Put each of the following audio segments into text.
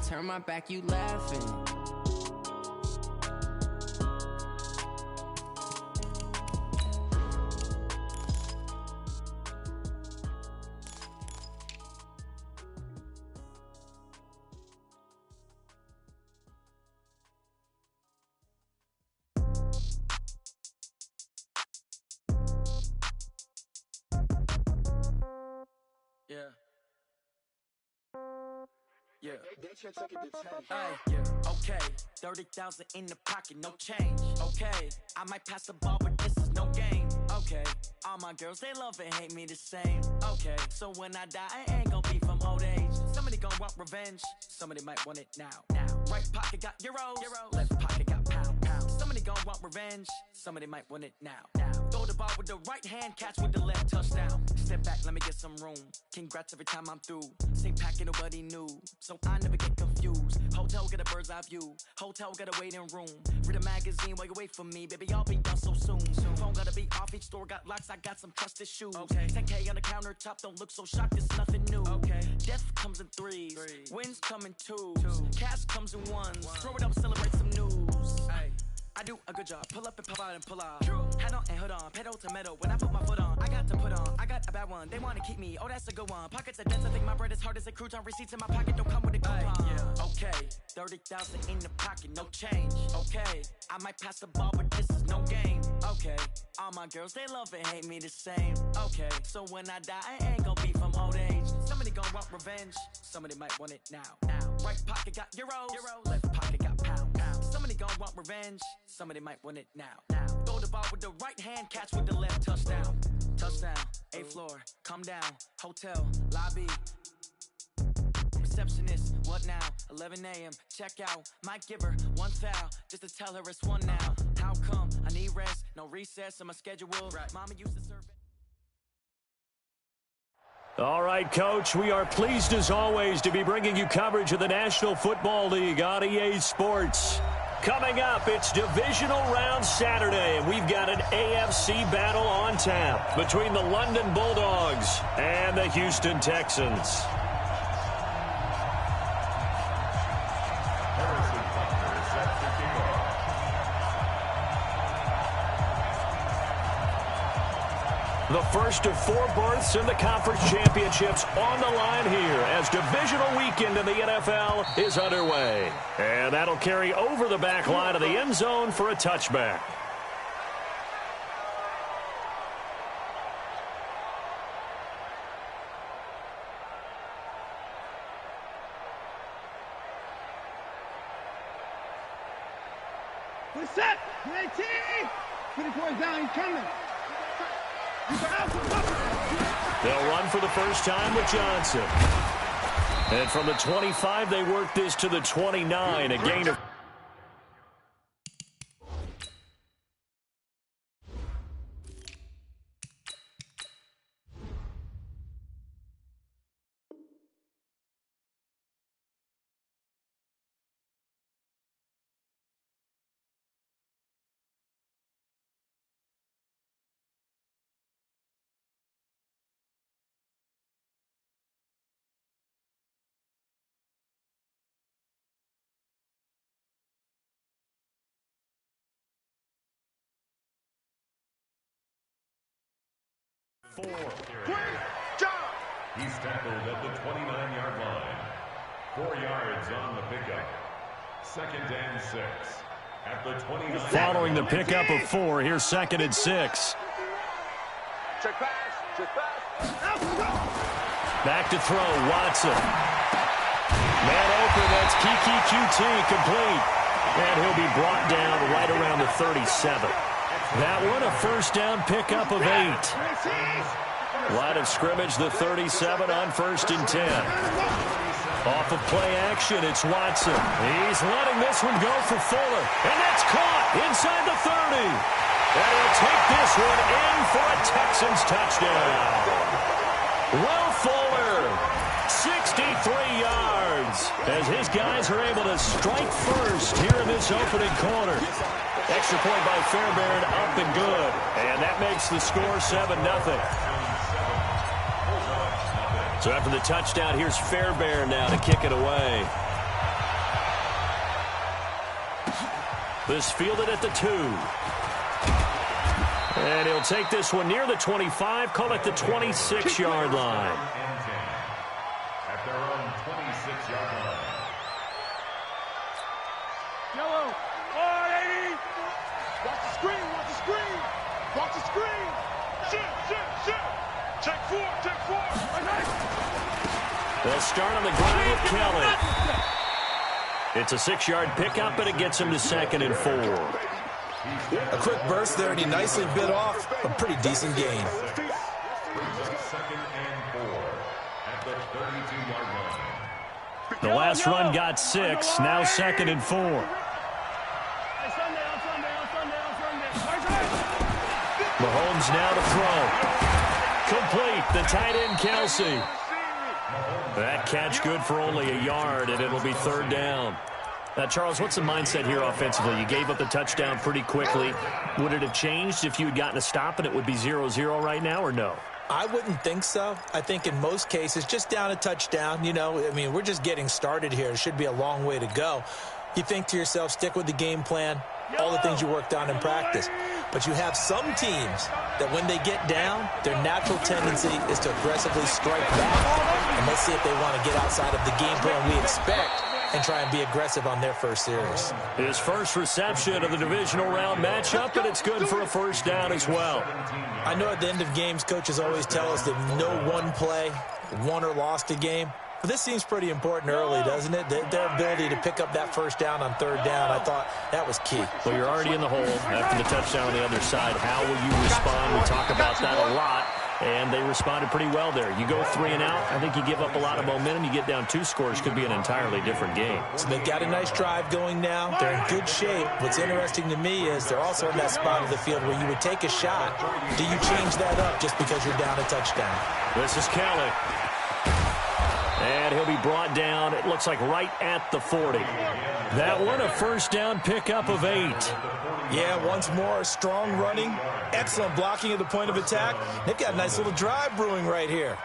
turn my back, you laughing. Yeah. Okay, 30,000 in the pocket, no change. Okay, I might pass the ball, but this is no game. Okay, all my girls, they love and hate me the same. Okay, so when I die, I ain't gon' be from old age. Somebody gon' want revenge, somebody might want it now. Right pocket got euros, left pocket got pound. Somebody gon' want revenge, somebody might want it now. Throw the ball with the right hand, catch with the left, touchdown. Step back, let me get some room. Congrats every time I'm through. Same packet, nobody knew, so I never get confused. Hotel got a bird's eye view, hotel got a waiting room. Read a magazine while you wait for me, baby, I'll be done so soon. Phone gotta be off, each store got locks, I got some trusted shoes. 10K on the countertop, don't look so shocked, it's nothing new. Death comes in threes, wins come in twos, cash comes in ones. Throw it up, celebrate some news. I do a good job, pull up and pop out and pull out. Head on and hood on, pedal to metal. When I put my foot on, I got to put on. I got a bad one, they wanna keep me, oh that's a good one. Pockets are dense, I think my bread is hard as a crouton. Receipts in my pocket don't come with a coupon. Okay, 30,000 in the pocket, no change. Okay, I might pass the ball, but this is no game. Okay, all my girls, they love and hate me the same. Okay, so when I die, I ain't gon' be from old age. Somebody gon' want revenge, somebody might want it now. Right pocket got euros, left pocket got pound. Somebody gon' want revenge, somebody might want it now. Throw the ball with the right hand, catch with the left, touchdown. Touchdown, 8th floor, come down, hotel, lobby. Receptionist, what now? 11 a.m., check out. Might give her one foul, just to tell her it's one now. How come? I need rest, no recess in my schedule. Mama used to serve it. All right, Coach, we are pleased as always to be bringing you coverage of the National Football League on EA Sports. Coming up, it's Divisional Round Saturday, and we've got an AFC battle on tap between the London Bulldogs and the Houston Texans. The first of 4 berths in the conference championships on the line here as divisional weekend in the NFL is underway. And that'll carry over the back line of the end zone for a touchback. We're set. 18. 24 down. He's coming. They'll run for the first time with Johnson. And from the 25, they work this to the 29. A gain of... He's tackled at the 29-yard line. 4 yards on the pickup. 2nd and 6. At the 29. Following the pickup of 4, here's 2nd and 6. Check pass. Check pass. Back to throw, Watson. Man open, that's Kiki QT complete. And he'll be brought down right around the 37. That one, a first down pickup of 8. Line of scrimmage, the 37 on 1st and 10. Off of play action, it's Watson. He's letting this one go for Fuller. And that's caught inside the 30. And he'll take this one in for a Texans touchdown. Will Fuller, 63 yards, as his guys are able to strike first here in this opening quarter. Extra point by Fairbairn, up and good. And that makes the score 7-0. So after the touchdown, here's Fairbairn now to kick it away. This fielded at the 2. And he'll take this one near the 25, call it the 26-yard line. At their own 26-yard line. Yellow. Oh, 80. Watch the screen. Watch the screen. Watch the screen. Shit. Check 4. They'll start on the ground with Kelly. It's a 6-yard pickup, but it gets him to 2nd and 4. A quick burst there, and he nicely bit off a pretty decent gain. Brings up 2nd and 4 at the 32-yard line. The last run got 6, now 2nd and 4. Mahomes now to throw. Complete, the tight end Kelsey. That catch good for only a yard, and it'll be 3rd down. Now, Charles, what's the mindset here offensively? You gave up the touchdown pretty quickly. Would it have changed if you had gotten a stop and it would be 0-0 right now, or no? I wouldn't think so. I think in most cases, just down a touchdown, we're just getting started here. It should be a long way to go. You think to yourself, stick with the game plan, all the things you worked on in practice. But you have some teams that when they get down, their natural tendency is to aggressively strike back. And let's see if they want to get outside of the game plan we expect and try and be aggressive on their first series. His first reception of the divisional round matchup, and it's good for a 1st down as well. I know at the end of games, coaches always tell us that no one play won or lost a game. But this seems pretty important early, doesn't it? Their ability to pick up that 1st down on 3rd down, I thought that was key. Well, you're already in the hole after the touchdown on the other side. How will you respond? We talk about that a lot, and they responded pretty well there. You go 3 and out, I think you give up a lot of momentum. You get down 2 scores, could be an entirely different game. So they've got a nice drive going now. They're in good shape. What's interesting to me is they're also in that spot of the field where you would take a shot. Do you change that up just because you're down a touchdown? This is Kelly. And he'll be brought down, it looks like right at the 40. That one, a 1st down pickup of 8. Yeah, once more, strong running, excellent blocking at the point of attack. They've got a nice little drive brewing right here.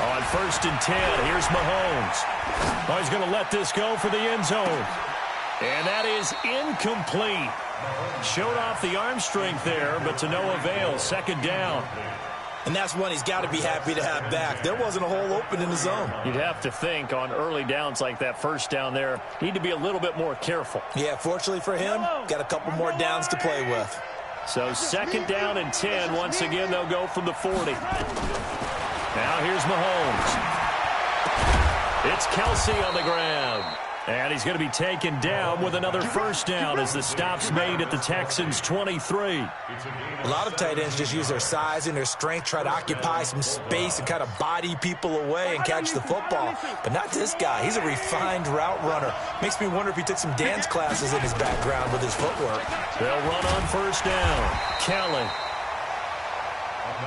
On 1st and 10, here's Mahomes. Oh, he's going to let this go for the end zone. And that is incomplete. Showed off the arm strength there, but to no avail. 2nd down. And that's one he's got to be happy to have back. There wasn't a hole open in the zone. You'd have to think on early downs like that 1st down there, need to be a little bit more careful. Yeah, fortunately for him, got a couple more downs to play with. So 2nd down and 10. Once again, they'll go from the 40. Now here's Mahomes. It's Kelsey on the ground. And he's going to be taken down with another 1st down as the stop's made at the Texans' 23. A lot of tight ends just use their size and their strength, try to occupy some space and kind of body people away and catch the football. But not this guy. He's a refined route runner. Makes me wonder if he took some dance classes in his background with his footwork. They'll run on 1st down. Kelly.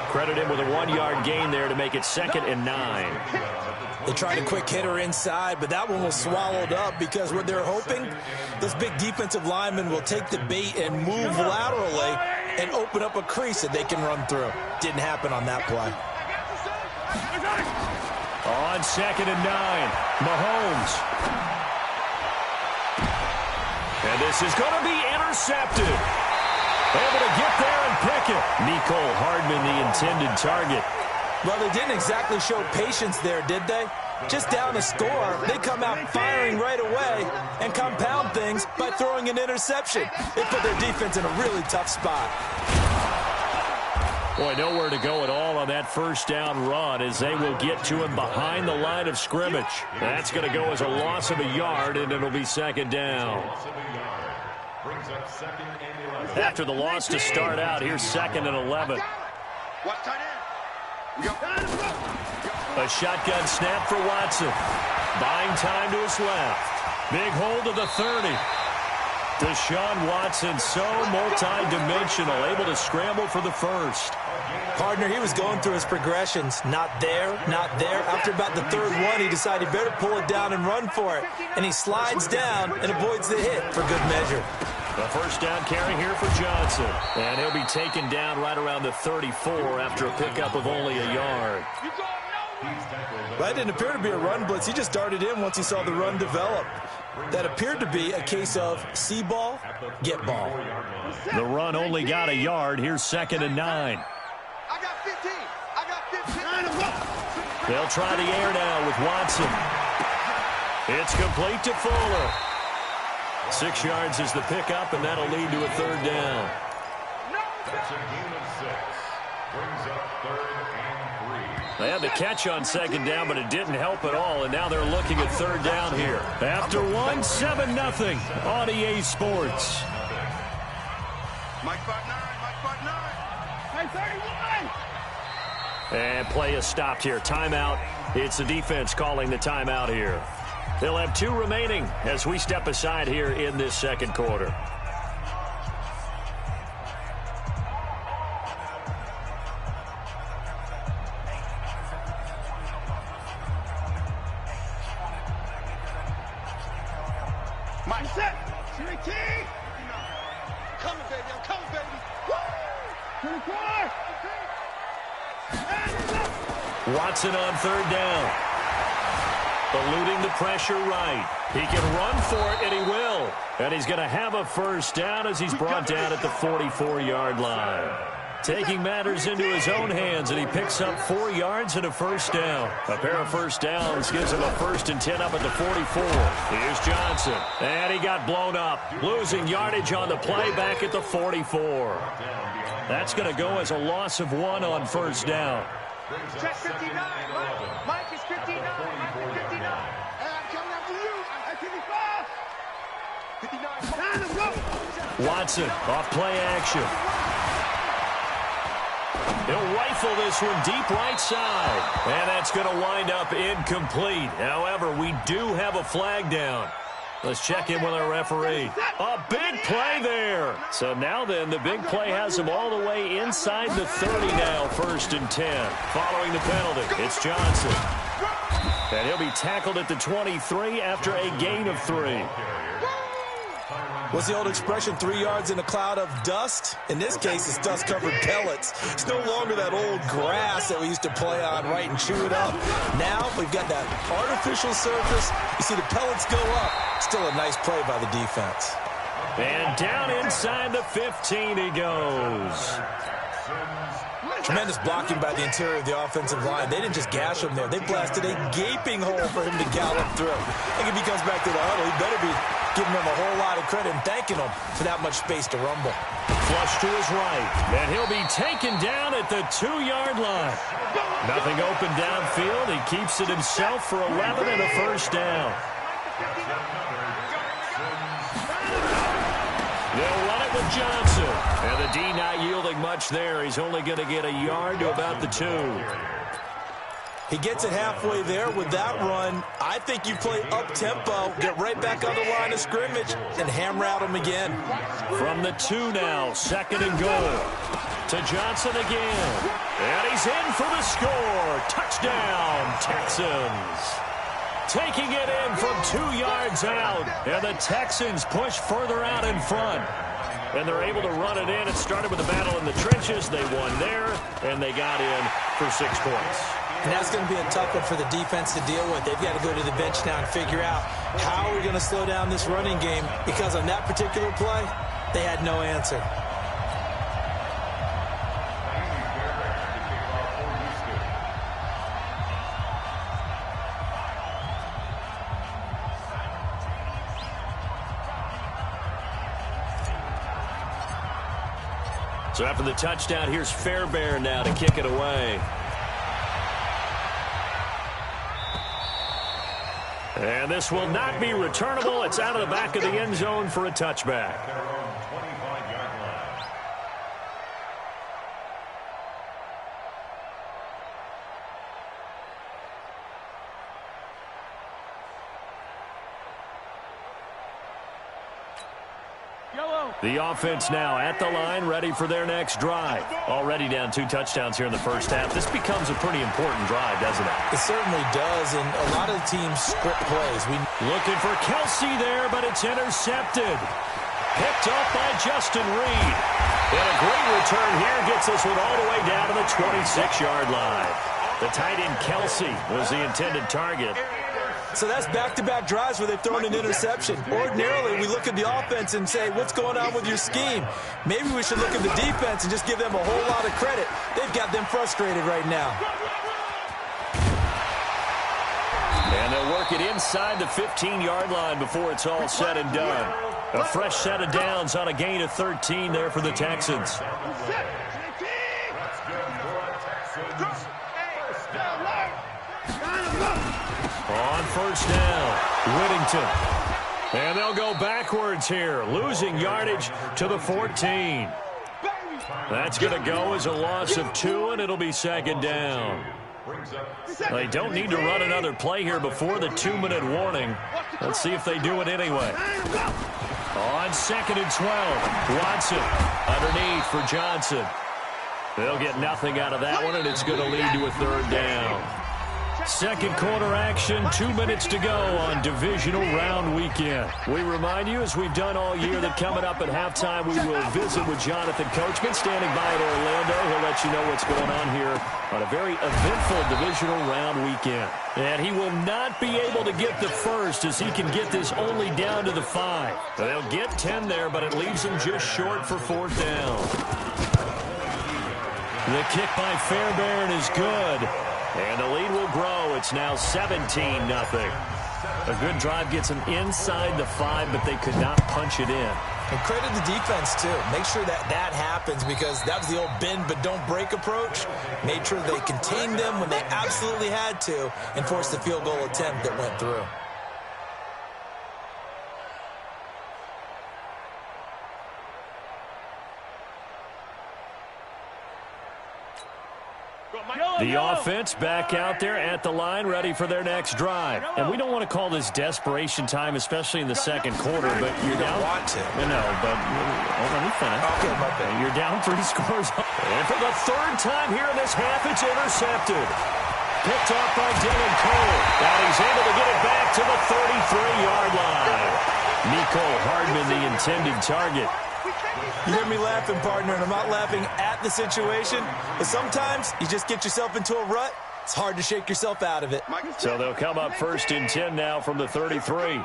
Credit him with a 1-yard gain there to make it 2nd and 9. They tried a quick hitter inside, but that one was swallowed up because what they're hoping, this big defensive lineman will take the bait and move laterally and open up a crease that they can run through. Didn't happen on that play. On 2nd and 9, Mahomes. And this is going to be intercepted. Able to get there and pick it. Nicole Hardman, the intended target. Well, they didn't exactly show patience there, did they? Just down a score, they come out firing right away and compound things by throwing an interception. They put their defense in a really tough spot. Boy, nowhere to go at all on that 1st down run as they will get to him behind the line of scrimmage. That's going to go as a loss of a yard, and it'll be 2nd down. After the loss to start out, here's 2nd and 11. A shotgun snap for Watson. Buying time to his left. Big hold to the 30. Deshaun Watson, so multi-dimensional, able to scramble for the first. Partner, he was going through his progressions. Not there, not there. After about the third one, he decided better pull it down and run for it. And he slides down and avoids the hit for good measure. The first down carry here for Johnson. And he'll be taken down right around the 34 after a pickup of only a yard. That didn't appear to be a run blitz. He just darted in once he saw the run develop. That appeared to be a case of see ball, get ball. The run only got a yard. Here's 2nd and 9. I got 15. I got 15. They'll try the air now with Watson. It's complete to Fuller. 6 yards is the pickup, and that'll lead to a 3rd down. That's a gain of 6. Brings up 3rd and 3. They had the catch on 2nd down, but it didn't help at all, and now they're looking at 3rd down here. After 1, 7-0 on EA Sports. Mike 5-9, Mike 5-9. Mike 31. And play is stopped here. Timeout. It's the defense calling the timeout here. They'll have 2 remaining as we step aside here in this 2nd quarter. Mike set. Siri T. Coming, baby. I'm coming, baby. Woo! 24. Watson on 3rd down. Eluding the pressure right. He can run for it, and he will. And he's going to have a 1st down as he's brought down at the 44-yard line. Taking matters into his own hands, and he picks up 4 yards and a 1st down. A pair of 1st downs gives him a 1st and 10 up at the 44. Here's Johnson. And he got blown up. Losing yardage on the play back at the 44. That's going to go as a loss of 1 on 1st down. Check 59. Mike is 59. Mike is 59. And I'm coming after you. I'm at 55. 59. Let's go. Watson off play action. He'll rifle this one deep right side. And that's going to wind up incomplete. However, we do have a flag down. Let's check in with our referee. A big play there. So now then, the big play has him all the way inside the 30 now, 1st and 10. Following the penalty, it's Johnson. And he'll be tackled at the 23 after a gain of 3. What's the old expression, 3 yards in a cloud of dust? In this case, it's dust-covered pellets. It's no longer that old grass that we used to play on, right, and chew it up. Now we've got that artificial surface. You see the pellets go up. Still a nice play by the defense. And down inside the 15 he goes. Tremendous blocking by the interior of the offensive line. They didn't just gash him there. They blasted a gaping hole for him to gallop through. I think if he comes back to the huddle, he better be giving him a whole lot of credit and thanking him for that much space to rumble. Flush to his right. And he'll be taken down at the 2-yard line. Nothing open downfield. He keeps it himself for 11 and a 1st down. They'll run it with Johnson. And the D not yielding much there. He's only going to get a yard to about the 2. He gets it halfway there with that run. I think you play up-tempo, get right back on the line of scrimmage, and hammer out him again. From the 2 now, 2nd and goal. To Johnson again. And he's in for the score. Touchdown, Texans. Taking it in from 2 yards out. And the Texans push further out in front. And they're able to run it in. It started with a battle in the trenches. They won there, and they got in for 6 points. And that's going to be a tough one for the defense to deal with. They've got to go to the bench now and figure out how we're going to slow down this running game, because on that particular play, they had no answer. So after the touchdown, here's Fairbairn now to kick it away. And this will not be returnable. It's out of the back of the end zone for a touchback. The offense now at the line, ready for their next drive. Already down 2 touchdowns here in the first half. This becomes a pretty important drive, doesn't it? It certainly does, and a lot of the teams script plays. Looking for Kelsey there, but it's intercepted. Picked up by Justin Reed. And a great return here gets this one all the way down to the 26-yard line. The tight end Kelsey was the intended target. So that's back-to-back drives where they've thrown an interception. Ordinarily, we look at the offense and say, what's going on with your scheme? Maybe we should look at the defense and just give them a whole lot of credit. They've got them frustrated right now. And they'll work it inside the 15-yard line before it's all said and done. A fresh set of downs on a gain of 13 there for the Texans. On first down, Whittington. And they'll go backwards here, losing yardage to the 14. That's going to go as a loss of 2, and it'll be second down. They don't need to run another play here before the 2-minute warning. Let's see if they do it anyway. On 2nd and 12, Watson underneath for Johnson. They'll get nothing out of that one, and it's going to lead to a 3rd down. Second quarter action, 2 minutes to go on divisional round weekend. We remind you, as we've done all year, that coming up at halftime, we will visit with Jonathan Coachman standing by in Orlando. He'll let you know what's going on here on a very eventful divisional round weekend. And he will not be able to get the first as he can get this only down to the 5. They'll get 10 there, but it leaves him just short for 4th down. The kick by Fairbairn is good. And the lead will grow. It's now 17-0. A good drive gets them inside the 5, but they could not punch it in. And credit the defense, too. Make sure that happens, because that was the old bend but don't break approach. Made sure they contained them when they absolutely had to and forced the field goal attempt that went through. The offense back out there at the line, ready for their next drive. And we don't want to call this desperation time, especially in the second quarter, but you're down. Want to. No, but let me finish. Okay, my bad. You're down 3 scores. And for the 3rd time here in this half, it's intercepted. Picked off by Dylan Cole. Now he's able to get it back to the 33-yard line. Nicole Hardman, the intended target. You hear me laughing, partner, and I'm not laughing at the situation, but sometimes you just get yourself into a rut. It's hard to shake yourself out of it. So they'll come up 1st and 10 now from the 33.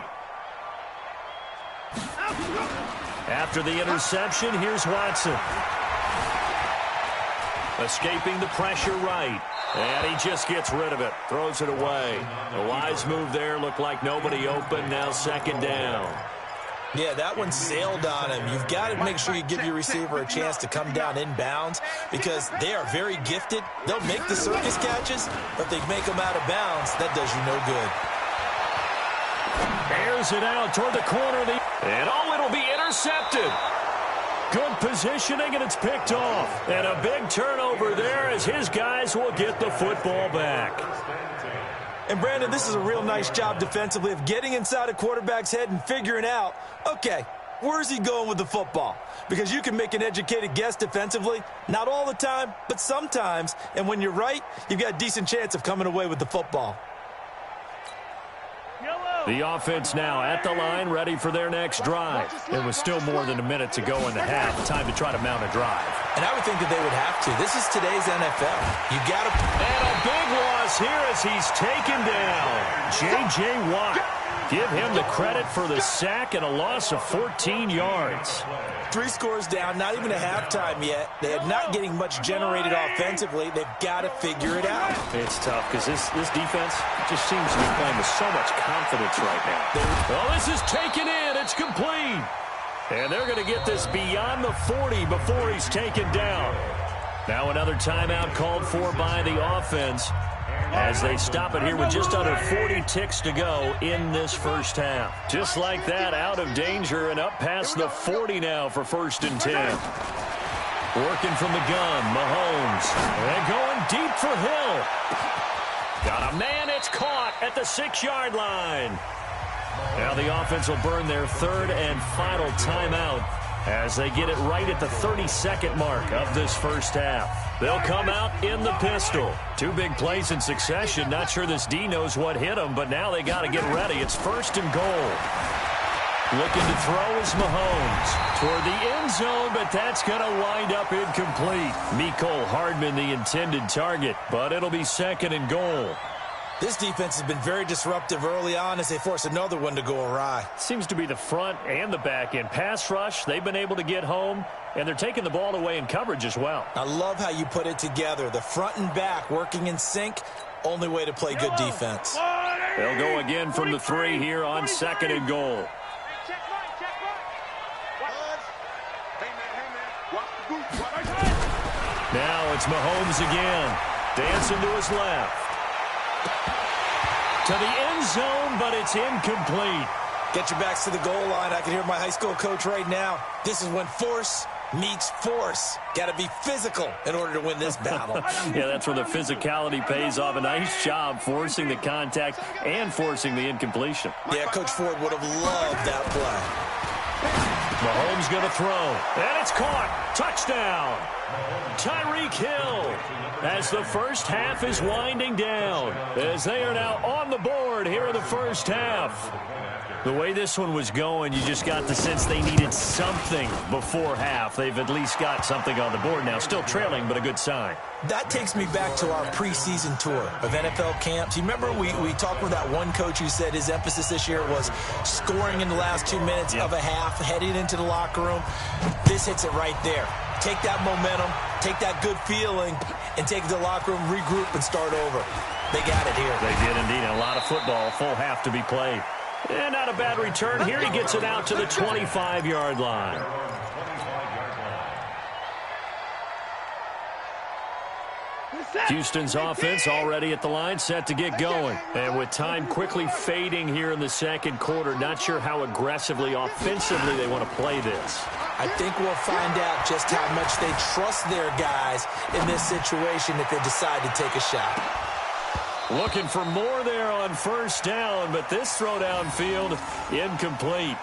After the interception, here's Watson. Escaping the pressure right. And he just gets rid of it. Throws it away. A wise move there. Looked like nobody open. Now 2nd down. Yeah, that one sailed on him. You've got to make sure you give your receiver a chance to come down inbounds, because they are very gifted. They'll make the circus catches, but they make them out of bounds. That does you no good. Airs it out toward the corner. And it'll be intercepted. Good positioning, and it's picked off. And a big turnover there as his guys will get the football back. And, Brandon, this is a real nice job defensively of getting inside a quarterback's head and figuring out, okay, where's he going with the football? Because you can make an educated guess defensively, not all the time, but sometimes. And when you're right, you've got a decent chance of coming away with the football. The offense now at the line, ready for their next drive. It was still more than a minute to go in the half. Time to try to mount a drive. And I would think that they would have to. This is today's NFL. You got to. And a big loss here as he's taken down. J.J. Watt. Give him the credit for the sack and a loss of 14 yards. 3 scores down, not even a halftime yet. They're not getting much generated offensively. They've got to figure it out. It's tough because this defense just seems to be playing with so much confidence right now. Well, this is taken in. It's complete. And they're going to get this beyond the 40 before he's taken down. Now another timeout called for by the offense as they stop it here with just under 40 ticks to go in this first half. Just like that, out of danger and up past the 40 now for 1st and 10. Working from the gun, Mahomes. And going deep for Hill. Got a man, it's caught at the 6-yard line. Now the offense will burn their 3rd and final timeout as they get it right at the 32nd mark of this first half. They'll come out in the pistol. 2 big plays in succession. Not sure this D knows what hit them, but now they got to get ready. It's 1st and goal. Looking to throw is Mahomes toward the end zone, but that's going to wind up incomplete. Mecole Hardman, the intended target, but it'll be 2nd and goal. This defense has been very disruptive early on as they force another one to go awry. Seems to be the front and the back end. Pass rush, they've been able to get home, and they're taking the ball away in coverage as well. I love how you put it together. The front and back working in sync, only way to play good defense. They'll go again from the 3 here on 2nd and goal. Now it's Mahomes again. Dancing to his left. To the end zone, but it's incomplete. Get your backs to the goal line. I can hear my high school coach right now. This is when force meets force. Got to be physical in order to win this battle. Yeah, that's where the physicality pays off. A nice job forcing the contact and forcing the incompletion. Yeah, Coach Ford would have loved that play. Mahomes going to throw, and it's caught. Touchdown. Tyreek Hill, as the first half is winding down, as they are now on the board here in the first half. The way this one was going, you just got the sense they needed something before half. They've at least got something on the board now. Still trailing, but a good sign. That takes me back to our preseason tour of NFL camps. You remember we talked with that one coach who said his emphasis this year was scoring in the last 2 minutes of a half, heading into the locker room. This hits it right there. Take that momentum, take that good feeling, and take it to the locker room, regroup, and start over. They got it here. They did indeed. A lot of football, full half to be played. And not a bad return here. He gets it out to the 25-yard line. Houston's offense already at the line, set to get going. And with time quickly fading here in the second quarter, not sure how aggressively, offensively they want to play this. I think we'll find out just how much they trust their guys in this situation if they decide to take a shot. Looking for more there on first down, but this throw downfield incomplete.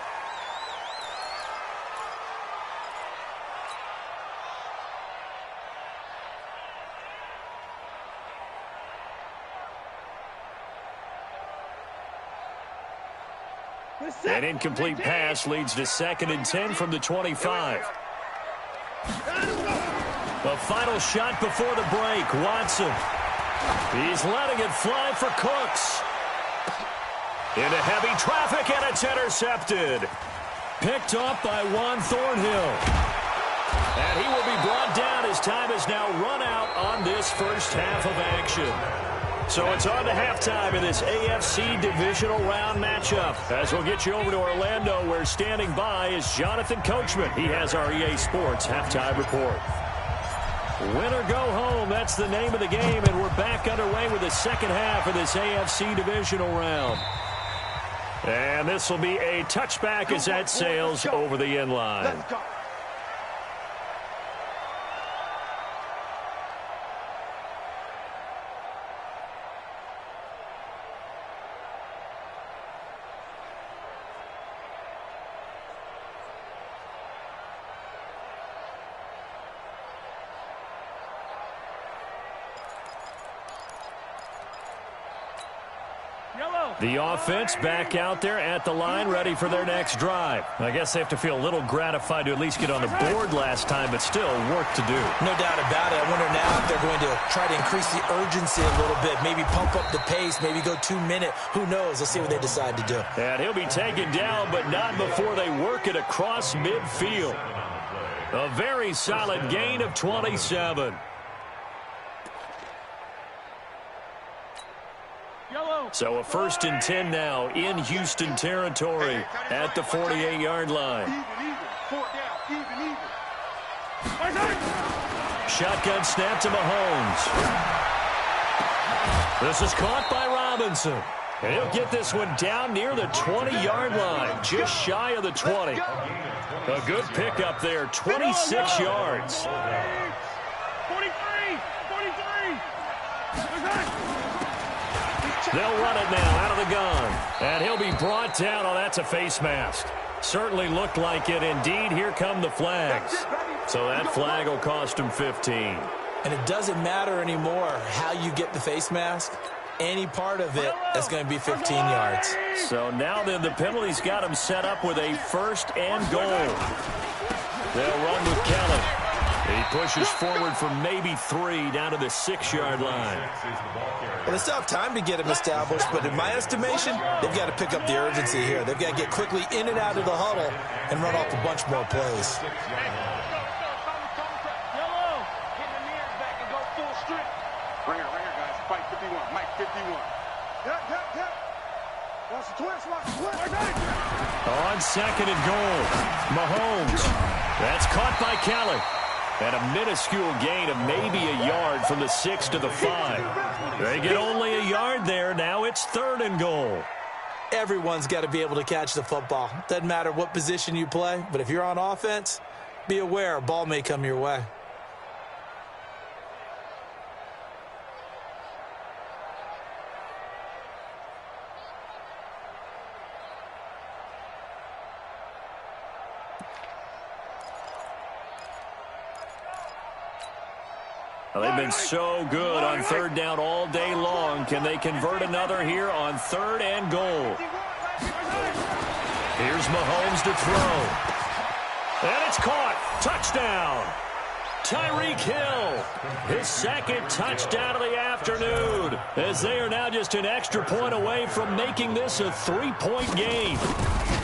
An incomplete pass leads to 2nd and 10 from the 25. The final shot before the break, Watson. He's letting it fly for Cooks. Into heavy traffic, and it's intercepted. Picked up by Juan Thornhill. And he will be brought down as time is now run out on this first half of action. So it's on to halftime in this AFC divisional round matchup. As we'll get you over to Orlando, where standing by is Jonathan Coachman. He has our EA Sports halftime report. Win or go home, that's the name of the game, and we're back underway with the second half of this AFC divisional round. And this will be a touchback as that sails over the end line. The offense back out there at the line, ready for their next drive. I guess they have to feel a little gratified to at least get on the board last time, but still work to do. No doubt about it. I wonder now if they're going to try to increase the urgency a little bit, maybe pump up the pace, maybe go 2 minute. Who knows? Let's see what they decide to do. And he'll be taken down, but not before they work it across midfield. A very solid gain of 27. So a 1st and 10 now in Houston territory at the 48-yard line. Shotgun snap to Mahomes. This is caught by Robinson. And he'll get this one down near the 20-yard line, just shy of the 20. A good pickup there, 26 yards. 43! They'll run it now out of the gun. And he'll be brought down. Oh, that's a face mask. Certainly looked like it. Indeed, here come the flags. So that flag will cost him 15. And it doesn't matter anymore how you get the face mask. Any part of it is going to be 15 yards. So now then the penalty's got him set up with a 1st and goal. They'll run with Kelly. He pushes forward for maybe 3 down to the 6-yard line. Well, they still have time to get him established, but in my estimation, they've got to pick up the urgency here. They've got to get quickly in and out of the huddle and run off a bunch more plays. Right here, guys. Fight 51. Mike 51. Yep. Watch the twist. On 2nd and goal, Mahomes. That's caught by Kelly. And a minuscule gain of maybe a yard from the 6 to the 5. They get only a yard there. Now it's 3rd and goal. Everyone's got to be able to catch the football. Doesn't matter what position you play, but if you're on offense, be aware a ball may come your way. Well, they've been so good on 3rd down all day long. Can they convert another here on 3rd and goal? Here's Mahomes to throw. And it's caught. Touchdown. Tyreek Hill, his 2nd touchdown of the afternoon, as they are now just an extra point away from making this a 3-point game.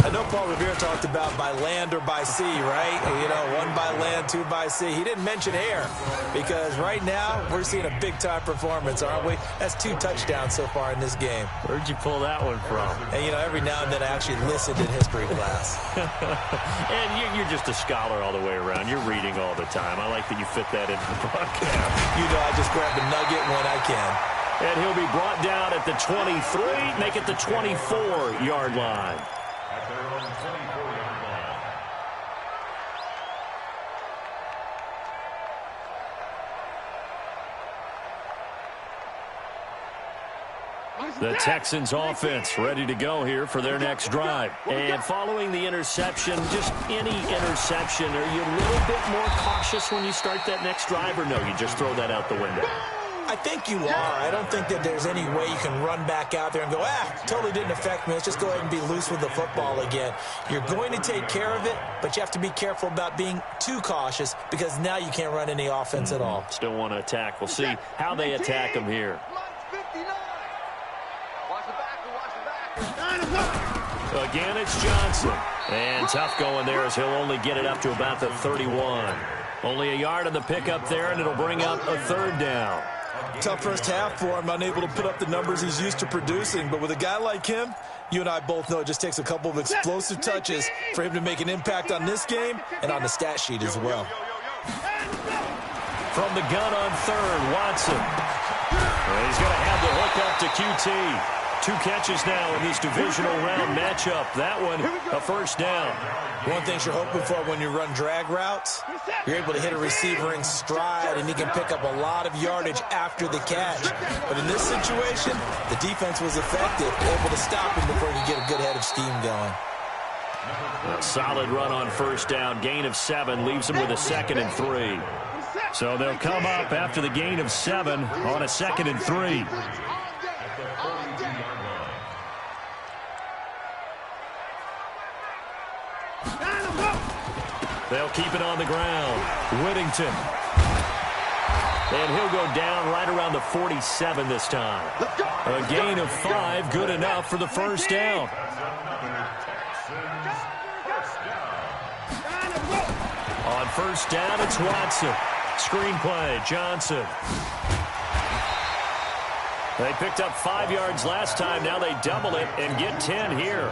I know Paul Revere talked about by land or by sea, right? You know, 1 by land, 2 by sea. He didn't mention air because right now we're seeing a big-time performance, aren't we? That's 2 touchdowns so far in this game. Where'd you pull that one from? And, you know, every now and then I actually listened in history class. And you're just a scholar all the way around. You're reading all the time. I like that you fit that into the broadcast. You know, I just grab a nugget when I can. And he'll be brought down at the 23, make it the 24-yard line. At their own 24-yard line. The Texans offense ready to go here for their next drive. And following the interception, just any interception, are you a little bit more cautious when you start that next drive, or no, you just throw that out the window? I think you are. I don't think that there's any way you can run back out there and go, totally didn't affect me. Let's just go ahead and be loose with the football again. You're going to take care of it, but you have to be careful about being too cautious because now you can't run any offense at all. Still want to attack. We'll see how they attack them here. Again, it's Johnson. And tough going there as he'll only get it up to about the 31. Only a yard on the pickup there, and it'll bring up a 3rd down. Tough first half for him, unable to put up the numbers he's used to producing. But with a guy like him, you and I both know it just takes a couple of explosive touches for him to make an impact on this game and on the stat sheet as well. From the gun on 3rd, Watson. And he's going to have the hook up to QT. 2 catches now in this divisional round matchup. That one, a 1st down. One thing you're hoping for when you run drag routes, you're able to hit a receiver in stride, and he can pick up a lot of yardage after the catch. But in this situation, the defense was effective, able to stop him before he could get a good head of steam going. A solid run on 1st down. Gain of 7 leaves him with a 2nd and 3. So they'll come up after the gain of 7 on a 2nd and 3. They'll keep it on the ground. Whittington. And he'll go down right around the 47 this time. A gain of 5, good enough for the 1st down. On 1st down, it's Watson. Screenplay, Johnson. They picked up 5 yards last time. Now they double it and get 10 here.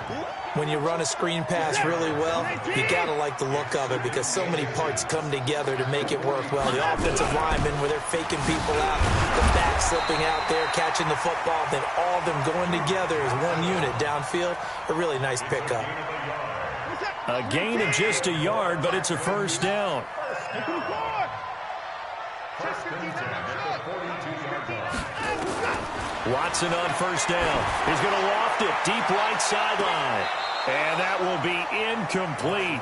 When you run a screen pass really well, you got to like the look of it because so many parts come together to make it work well. The offensive linemen, where they're faking people out, the back slipping out there, catching the football, then all of them going together as one unit downfield. A really nice pickup. A gain of just a yard, but it's a 1st down. Watson on 1st down. He's going to loft it deep right sideline. And that will be incomplete.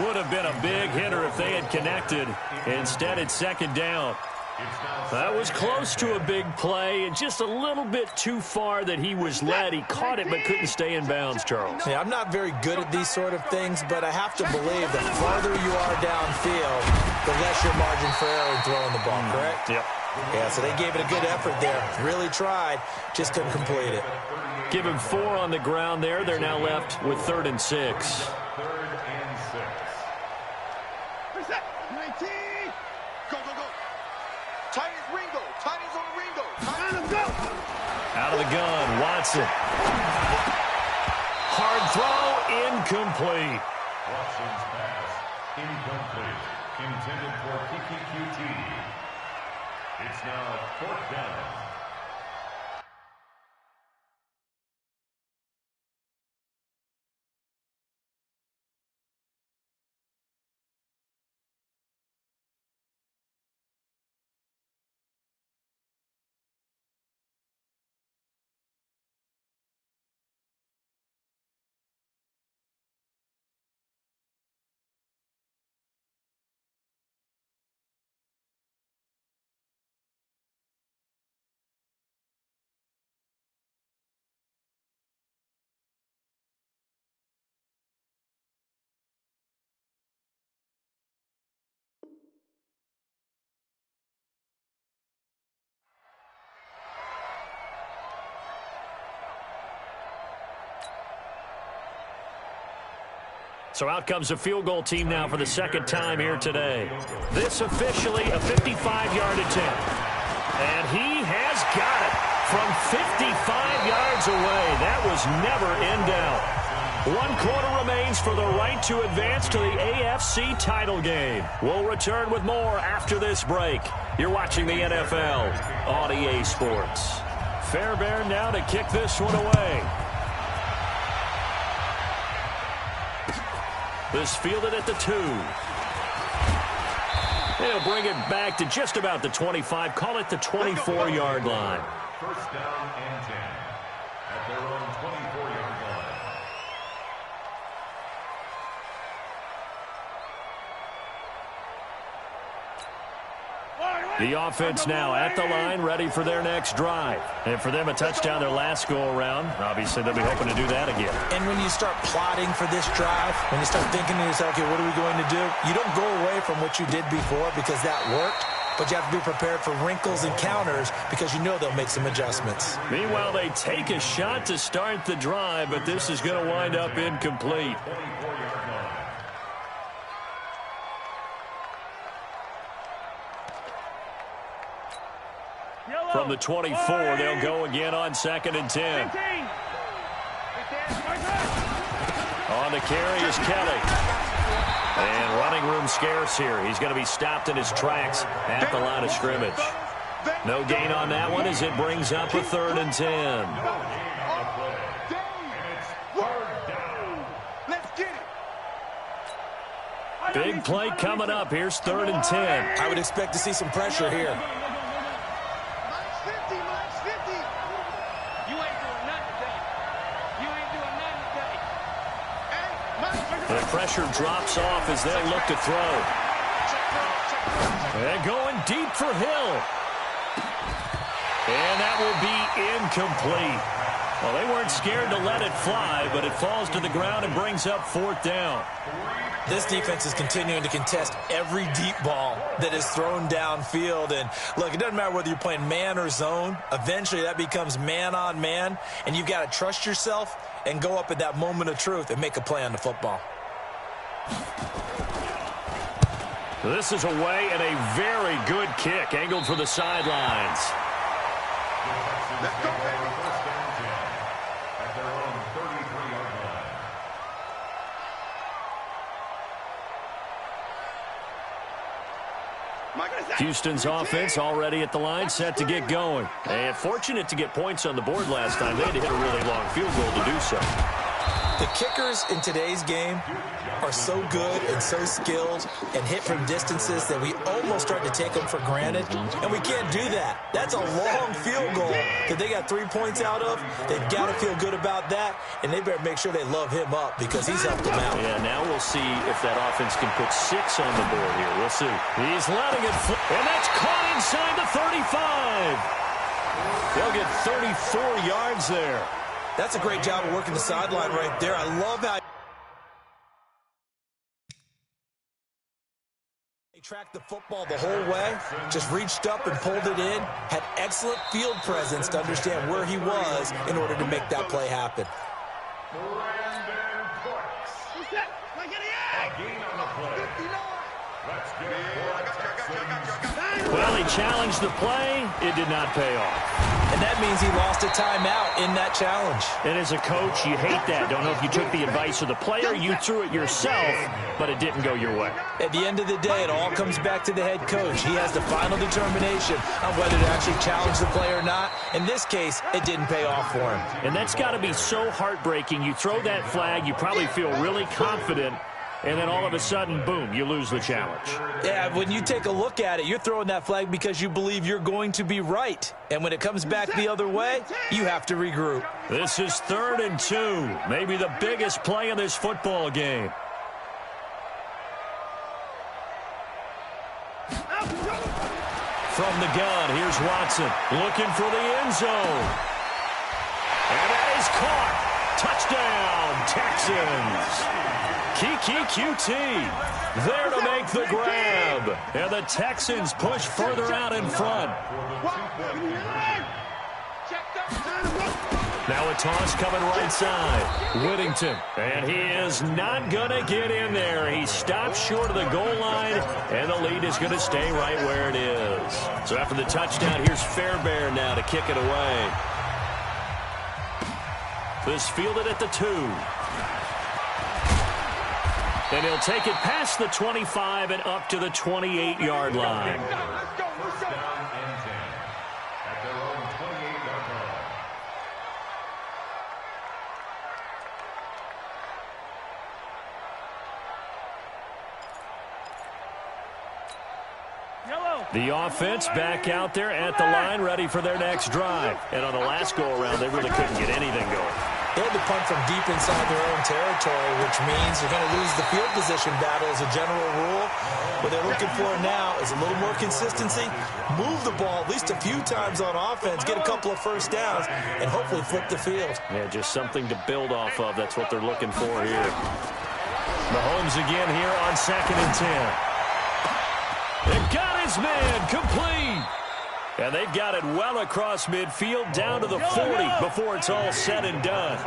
Would have been a big hitter if they had connected. Instead, it's second down. That was close to a big play and just a little bit too far that he was led. He caught it but couldn't stay in bounds, Charles. Yeah, I'm not very good at these sort of things, but I have to believe the farther you are downfield, the less your margin for error in throwing the ball, correct? Yep. Yeah, so they gave it a good effort there. Really tried, just couldn't complete it. Give him 4 on the ground there. They're now left with 3rd and 6. 3rd and 6. Reset. 19. Go, go, go. Chinese Ringo. Chinese on the Ringo. Chinese go. Out of the gun, Watson. Hard throw, incomplete. Watson's pass, incomplete. Intended for QT. It's now 4th down. So out comes the field goal team now for the second time here today. This officially a 55-yard attempt. And he has got it from 55 yards away. That was never in doubt. 1 quarter remains for the right to advance to the AFC title game. We'll return with more after this break. You're watching the NFL on EA Sports. Fairbairn now to kick this one away. This fielded at the 2. They'll bring it back to just about the 25. Call it the 24-yard line. 1st down and 10 at their own 24-yard line. The offense now at the line, ready for their next drive. And for them, a touchdown their last go-around. Obviously, they'll be hoping to do that again. And when you start plotting for this drive, when you start thinking to yourself, okay, what are we going to do? You don't go away from what you did before because that worked, but you have to be prepared for wrinkles and counters because you know they'll make some adjustments. Meanwhile, they take a shot to start the drive, but this is going to wind up incomplete. 24-yard line. From the 24, they'll go again on 2nd and 10. On the carry is Kelly. And running room scarce here. He's going to be stopped in his tracks at the line of scrimmage. No gain on that one as it brings up a 3rd and 10. Big play coming up. Here's 3rd and 10. I would expect to see some pressure here. The pressure drops off as they look to throw. And going deep for Hill. And that will be incomplete. Well, they weren't scared to let it fly, but it falls to the ground and brings up 4th down. This defense is continuing to contest every deep ball that is thrown downfield. And, look, it doesn't matter whether you're playing man or zone. Eventually, that becomes man-on-man, and you've got to trust yourself and go up at that moment of truth and make a play on the football. This is away and a very good kick, angled for the sidelines. Let's go, baby. 1st down 10 at their own 33-yard line. Houston's offense already at the line, set to get going. And fortunate to get points on the board last time. They had to hit a really long field goal to do so. The kickers in today's game are so good and so skilled and hit from distances that we almost start to take them for granted, and we can't do that. That's a long field goal that they got 3 points out of. They've got to feel good about that, and they better make sure they love him up because he's helped them out. Yeah, now we'll see if that offense can put 6 on the board here. We'll see. He's letting it fly, and that's caught inside the 35. They'll get 34 yards there. That's a great job of working the sideline right there. I love how he tracked the football the whole way, just reached up and pulled it in, had excellent field presence to understand where he was in order to make that play happen. Well, he challenged the play. It did not pay off. And that means he lost a timeout in that challenge. And as a coach, you hate that. Don't know if you took the advice of the player, you threw it yourself, but it didn't go your way. At the end of the day, it all comes back to the head coach. He has the final determination on whether to actually challenge the play or not. In this case, it didn't pay off for him. And that's got to be so heartbreaking. You throw that flag, you probably feel really confident, and then all of a sudden, boom, you lose the challenge. Yeah, when you take a look at it, you're throwing that flag because you believe you're going to be right. And when it comes back the other way, you have to regroup. This is 3rd and 2, maybe the biggest play of this football game. From the gun, here's Watson looking for the end zone. And that is caught. Touchdown, Texans. Kiki QT there to make the grab. And the Texans push further out in front. Now a toss coming right side. Whittington. And he is not going to get in there. He stops short of the goal line. And the lead is going to stay right where it is. So after the touchdown, here's Fairbairn now to kick it away. This fielded at the 2. And he'll take it past the 25 and up to the 28-yard line. First down and 10 at their own 28-yard line. The offense back out there at the line, ready for their next drive. And on the last go-around, they really couldn't get anything going. They had to punt from deep inside their own territory, which means they're going to lose the field position battle as a general rule. What they're looking for now is a little more consistency, move the ball at least a few times on offense, get a couple of first downs, and hopefully flip the field. Yeah, just something to build off of. That's what they're looking for here. Mahomes again here on 2nd and 10. It got his man complete. And they've got it well across midfield down to the 40 before it's all said and done.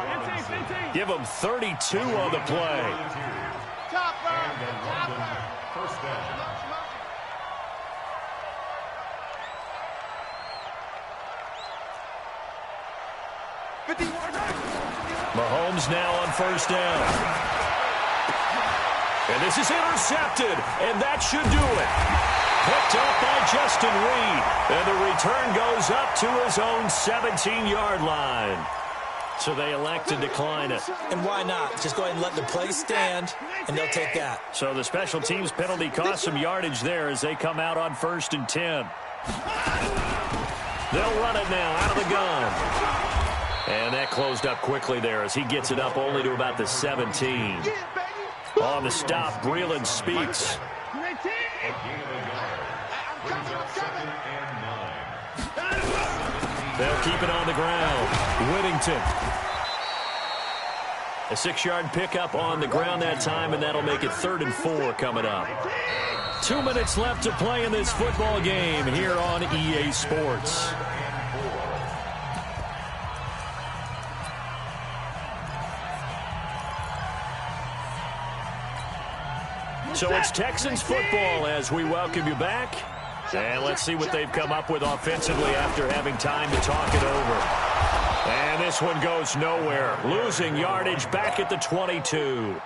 Give them 32 on the play. First down. Mahomes now on 1st down. And this is intercepted, and that should do it. Picked up by Justin Reed. And the return goes up to his own 17-yard line. So they elect to decline it. And why not? Just go ahead and let the play stand, and they'll take that. So the special teams penalty cost some yardage there as they come out on 1st and 10. They'll run it now out of the gun. And that closed up quickly there as he gets it up only to about the 17. On the stop, Breeland speaks. They'll keep it on the ground. Whittington. A 6-yard pickup on the ground that time, and that'll make it 3rd and 4 coming up. 2 minutes left to play in this football game here on EA Sports. So it's Texans football as we welcome you back. And let's see what they've come up with offensively after having time to talk it over. And this one goes nowhere. Losing yardage back at the 22.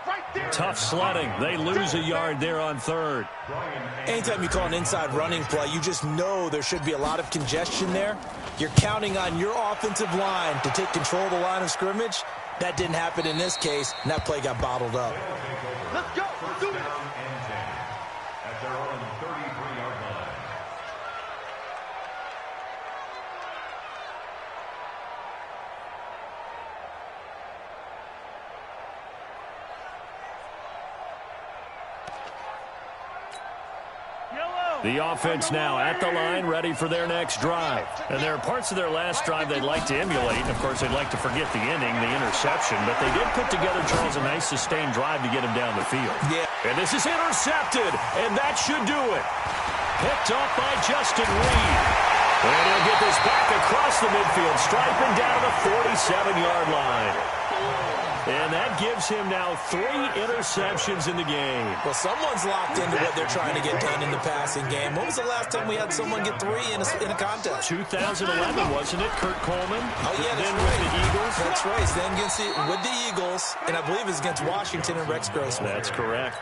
Tough sledding. They lose a yard there on 3rd. Anytime you call an inside running play, you just know there should be a lot of congestion there. You're counting on your offensive line to take control of the line of scrimmage. That didn't happen in this case, and that play got bottled up. Let's go. Let's do this. At their own 33-yard line. The offense now at the line, ready for their next drive. And there are parts of their last drive they'd like to emulate. Of course, they'd like to forget the ending, the interception. But they did put together, Charles, a nice sustained drive to get him down the field. Yeah. And this is intercepted, and that should do it. Picked off by Justin Reed. And he'll get this back across the midfield, striping down to the 47-yard line. And that gives him now 3 interceptions in the game. Well, someone's locked into what they're trying to get done in the passing game. When was the last time we had someone get 3 in a contest? 2011, wasn't it? Kurt Coleman. Oh, yeah, that's then right. with the Eagles. That's right. Then with the Eagles, and I believe it's against Washington and Rex Grossman. That's correct.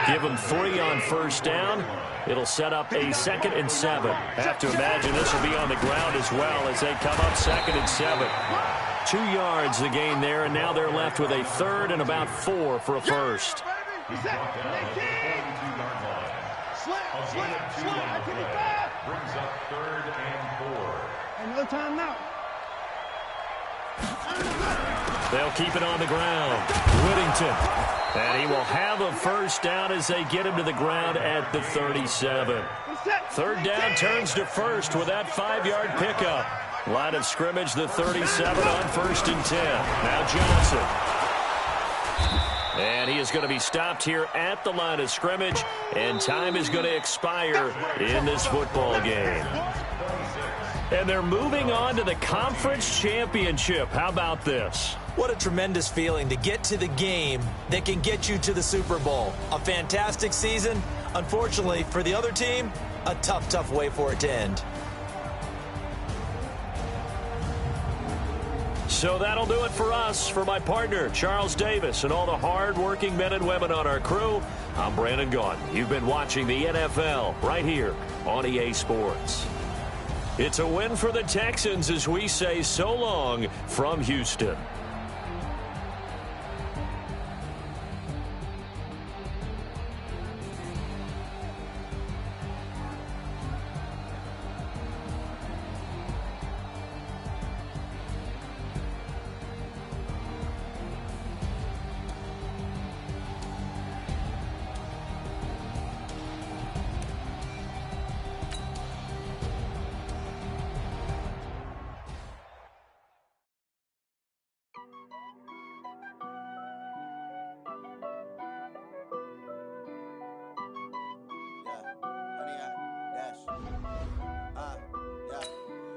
Give them 3 on first down. It'll set up a 2nd and 7. Have to imagine this will be on the ground as well as they come up 2nd and 7. 2 yards the gain there, and now they're left with a 3rd and about 4 for a first. He's brought down at the 42-yard line. A gain of 2 on the play. Brings up 3rd and 4. Another time now. They'll keep it on the ground. Whittington. And he will have a first down as they get him to the ground at the 37. 3rd down turns to 1st with that 5-yard pickup. Line of scrimmage, the 37 on 1st and 10. Now Johnson. And he is going to be stopped here at the line of scrimmage, and time is going to expire in this football game. And they're moving on to the conference championship. How about this? What a tremendous feeling to get to the game that can get you to the Super Bowl. A fantastic season. Unfortunately, for the other team, a tough, tough way for it to end. So that'll do it for us. For my partner, Charles Davis, and all the hard-working men and women on our crew, I'm Brandon Gaudin. You've been watching the NFL right here on EA Sports. It's a win for the Texans as we say so long from Houston.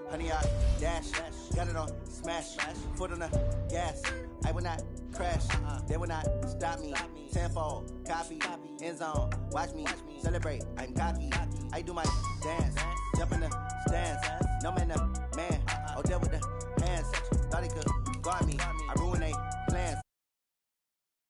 Honey, I dash, got it on smash, foot on the gas. I will not crash, they will not stop me. Tenfold, copy, end zone, watch me celebrate. I'm cocky, I do my dance, jump in the stands. No man, man, oh, there with the